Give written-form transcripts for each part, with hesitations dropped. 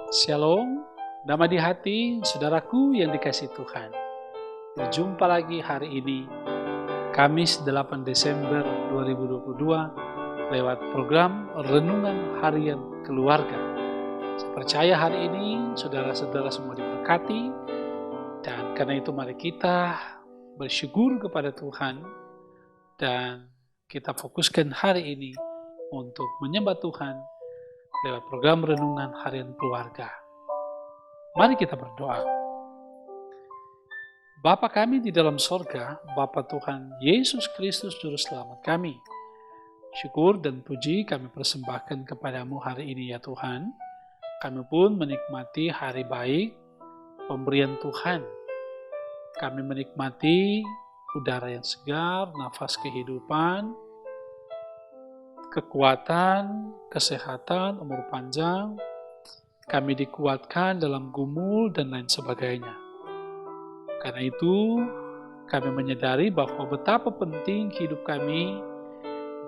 Shalom, damai di hati, saudaraku yang dikasihi Tuhan. Berjumpa lagi hari ini, Kamis 8 Desember 2022, lewat program Renungan Harian Keluarga. Saya percaya hari ini saudara-saudara semua diberkati, dan karena itu mari kita bersyukur kepada Tuhan, dan kita fokuskan hari ini untuk menyembah Tuhan lewat program Renungan Harian Keluarga. Mari kita berdoa. Bapa kami di dalam sorga, Bapa Tuhan Yesus Kristus Juru Selamat kami. Syukur dan puji kami persembahkan kepadamu hari ini ya Tuhan. Kami pun menikmati hari baik, pemberian Tuhan. Kami menikmati udara yang segar, nafas kehidupan, kekuatan, kesehatan, umur panjang. Kami dikuatkan dalam gumul dan lain sebagainya. Karena itu, kami menyadari bahwa betapa penting hidup kami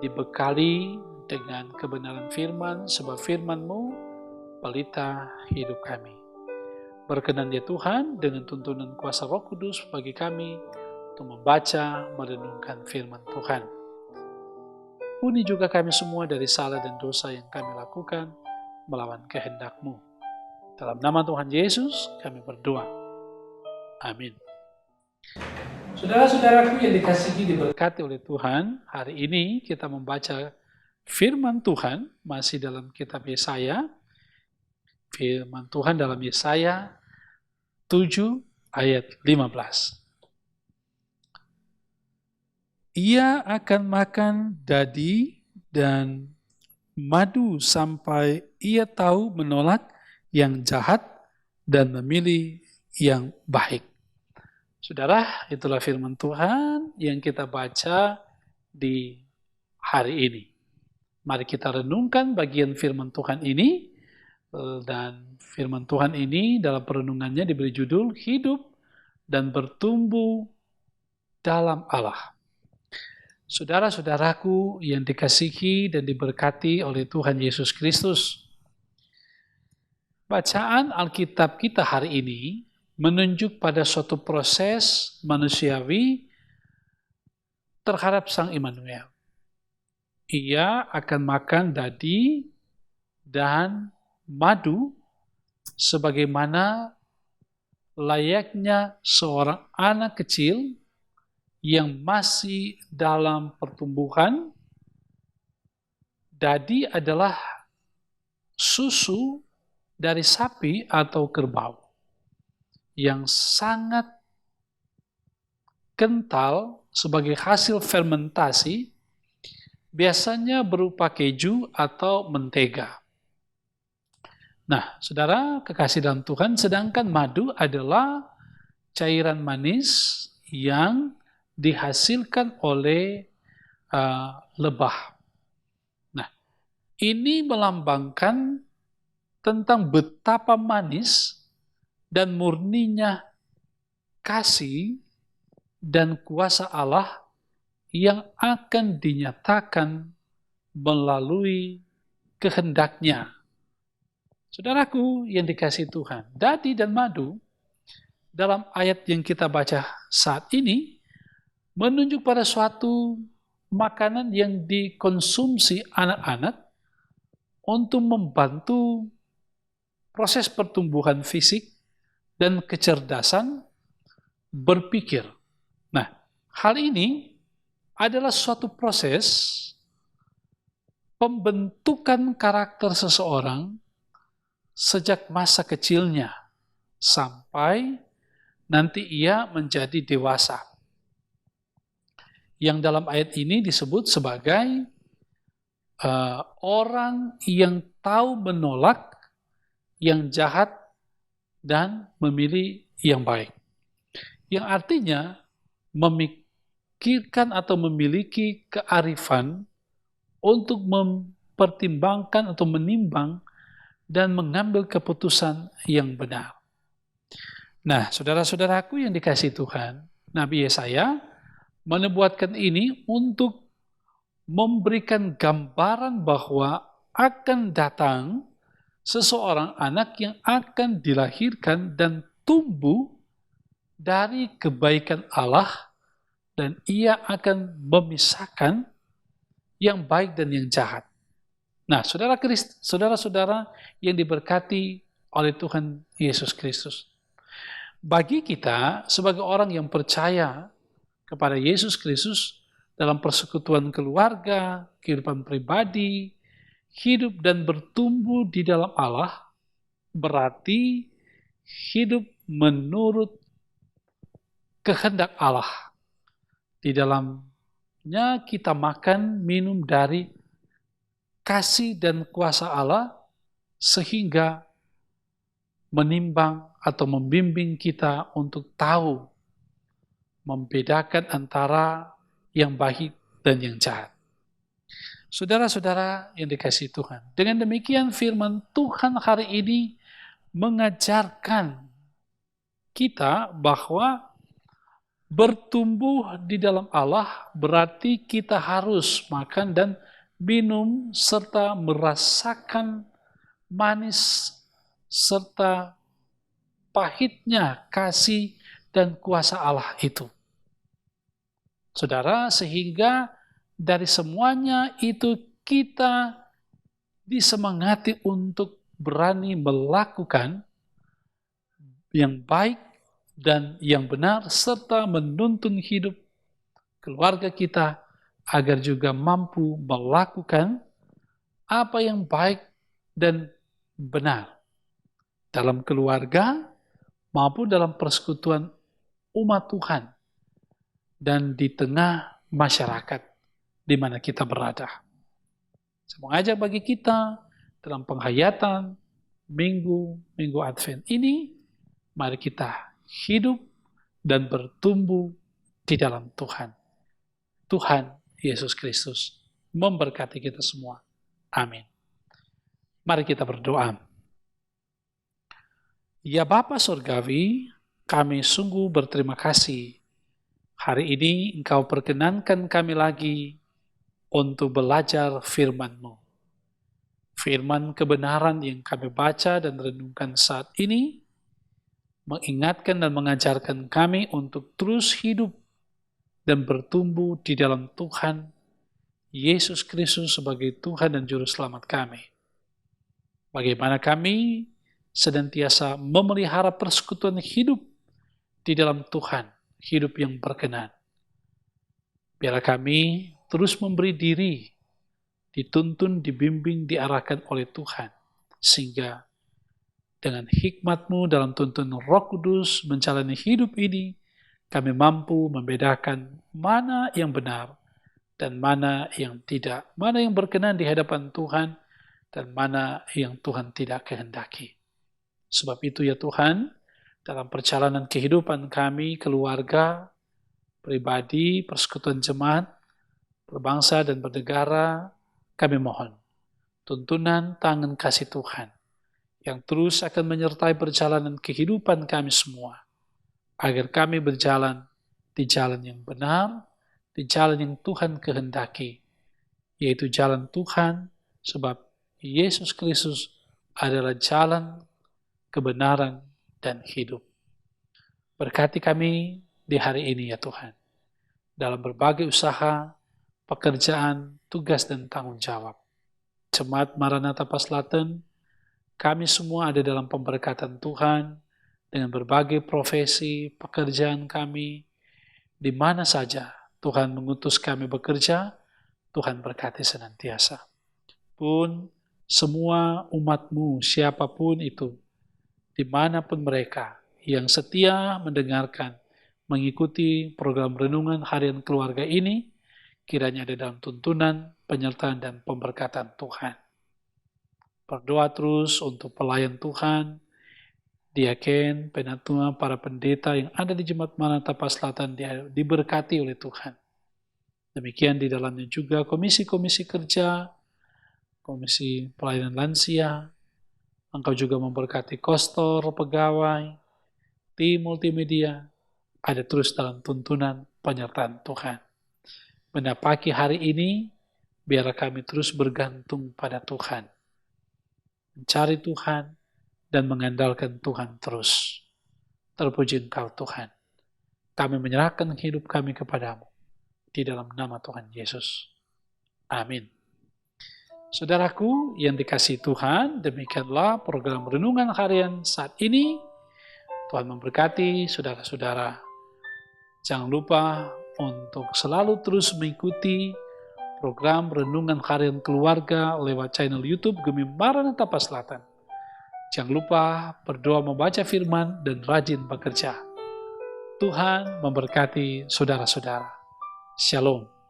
dibekali dengan kebenaran firman, sebab firman-Mu pelita hidup kami. Berkenan ya Tuhan dengan tuntunan kuasa Roh Kudus bagi kami untuk membaca, merenungkan firman Tuhan. Ampuni juga kami semua dari salah dan dosa yang kami lakukan melawan kehendak-Mu. Dalam nama Tuhan Yesus kami berdoa. Amin. Saudara-saudaraku yang dikasihi diberkati oleh Tuhan, hari ini kita membaca firman Tuhan masih dalam kitab Yesaya. Firman Tuhan dalam Yesaya 7 ayat 15. Ia akan makan dadi dan madu sampai ia tahu menolak yang jahat dan memilih yang baik. Saudara, itulah firman Tuhan yang kita baca di hari ini. Mari kita renungkan bagian firman Tuhan ini, dan firman Tuhan ini dalam perenungannya diberi judul Hidup dan Bertumbuh dalam Allah. Saudara-saudaraku yang dikasihi dan diberkati oleh Tuhan Yesus Kristus, bacaan Alkitab kita hari ini menunjuk pada suatu proses manusiawi terhadap Sang Immanuel. Ia akan makan dadi dan madu sebagaimana layaknya seorang anak kecil yang masih dalam pertumbuhan. Dadi adalah susu dari sapi atau kerbau yang sangat kental sebagai hasil fermentasi, biasanya berupa keju atau mentega. Nah, saudara kekasih dalam Tuhan, sedangkan madu adalah cairan manis yang dihasilkan oleh lebah. Nah, ini melambangkan tentang betapa manis dan murninya kasih dan kuasa Allah yang akan dinyatakan melalui kehendak-Nya. Saudaraku yang dikasihi Tuhan, dadi dan madu dalam ayat yang kita baca saat ini menunjuk pada suatu makanan yang dikonsumsi anak-anak untuk membantu proses pertumbuhan fisik dan kecerdasan berpikir. Nah, hal ini adalah suatu proses pembentukan karakter seseorang sejak masa kecilnya sampai nanti ia menjadi dewasa. Yang dalam ayat ini disebut sebagai orang yang tahu menolak yang jahat dan memilih yang baik. Yang artinya memikirkan atau memiliki kearifan untuk mempertimbangkan atau menimbang dan mengambil keputusan yang benar. Nah, saudara-saudaraku yang dikasihi Tuhan, Nabi Yesaya menubuatkan ini untuk memberikan gambaran bahwa akan datang seseorang anak yang akan dilahirkan dan tumbuh dari kebaikan Allah, dan ia akan memisahkan yang baik dan yang jahat. Nah, saudara-saudara yang diberkati oleh Tuhan Yesus Kristus, bagi kita sebagai orang yang percaya kepada Yesus Kristus dalam persekutuan keluarga, kehidupan pribadi, hidup dan bertumbuh di dalam Allah, berarti hidup menurut kehendak Allah. Di dalamnya kita makan, minum dari kasih dan kuasa Allah, sehingga menimbang atau membimbing kita untuk tahu membedakan antara yang baik dan yang jahat. Saudara-saudara yang dikasihi Tuhan, dengan demikian firman Tuhan hari ini mengajarkan kita bahwa bertumbuh di dalam Allah berarti kita harus makan dan minum serta merasakan manis serta pahitnya kasih dan kuasa Allah itu. Saudara, sehingga dari semuanya itu kita disemangati untuk berani melakukan yang baik dan yang benar, serta menuntun hidup keluarga kita agar juga mampu melakukan apa yang baik dan benar dalam keluarga maupun dalam persekutuan umat Tuhan dan di tengah masyarakat di mana kita berada. Saya mengajak bagi kita dalam penghayatan Minggu Advent ini, mari kita hidup dan bertumbuh di dalam Tuhan. Tuhan Yesus Kristus memberkati kita semua. Amin. Mari kita berdoa. Ya Bapa Surgawi, kami sungguh berterima kasih. Hari ini Engkau perkenankan kami lagi untuk belajar firman-Mu. Firman kebenaran yang kami baca dan renungkan saat ini mengingatkan dan mengajarkan kami untuk terus hidup dan bertumbuh di dalam Tuhan Yesus Kristus sebagai Tuhan dan Juru Selamat kami. Bagaimana kami senantiasa memelihara persekutuan hidup di dalam Tuhan, hidup yang berkenan. Biarlah kami terus memberi diri, dituntun, dibimbing, diarahkan oleh Tuhan, sehingga dengan hikmat-Mu dalam tuntunan Roh Kudus menjalani hidup ini, kami mampu membedakan mana yang benar dan mana yang tidak, mana yang berkenan di hadapan Tuhan dan mana yang Tuhan tidak kehendaki. Sebab itu ya Tuhan, dalam perjalanan kehidupan kami, keluarga, pribadi, persekutuan jemaat, berbangsa dan bernegara, kami mohon tuntunan tangan kasih Tuhan yang terus akan menyertai perjalanan kehidupan kami semua, agar kami berjalan di jalan yang benar, di jalan yang Tuhan kehendaki, yaitu jalan Tuhan, sebab Yesus Kristus adalah jalan, kebenaran, dan hidup. Berkati kami di hari ini ya Tuhan, dalam berbagai usaha, pekerjaan, tugas, dan tanggung jawab. Jemaat Maranatha Paslaten, kami semua ada dalam pemberkatan Tuhan, dengan berbagai profesi, pekerjaan kami, di mana saja Tuhan mengutus kami bekerja, Tuhan berkati senantiasa. Pun semua umat-Mu, siapapun itu, dimanapun mereka yang setia mendengarkan, mengikuti program Renungan Harian Keluarga ini, kiranya ada dalam tuntunan, penyertaan, dan pemberkatan Tuhan. Berdoa terus untuk pelayan Tuhan, diaken, penatua, para pendeta yang ada di Jemaat Maranatha Paslaten diberkati oleh Tuhan. Demikian di dalamnya juga komisi-komisi kerja, komisi pelayanan lansia. Engkau juga memberkati kostor, pegawai, tim multimedia, ada terus dalam tuntunan penyertaan Tuhan. Pada pagi hari ini, biarlah kami terus bergantung pada Tuhan. mencari Tuhan, dan mengandalkan Tuhan terus. Terpuji Engkau Tuhan. Kami menyerahkan hidup kami kepadamu. Di dalam nama Tuhan Yesus. Amin. Saudaraku yang dikasihi Tuhan, demikianlah program Renungan Harian saat ini. Tuhan memberkati saudara-saudara. Jangan lupa untuk selalu terus mengikuti program Renungan Harian Keluarga lewat channel YouTube Gemi Maranatha Paslatan. Jangan lupa berdoa membaca firman dan rajin bekerja. Tuhan memberkati saudara-saudara. Shalom.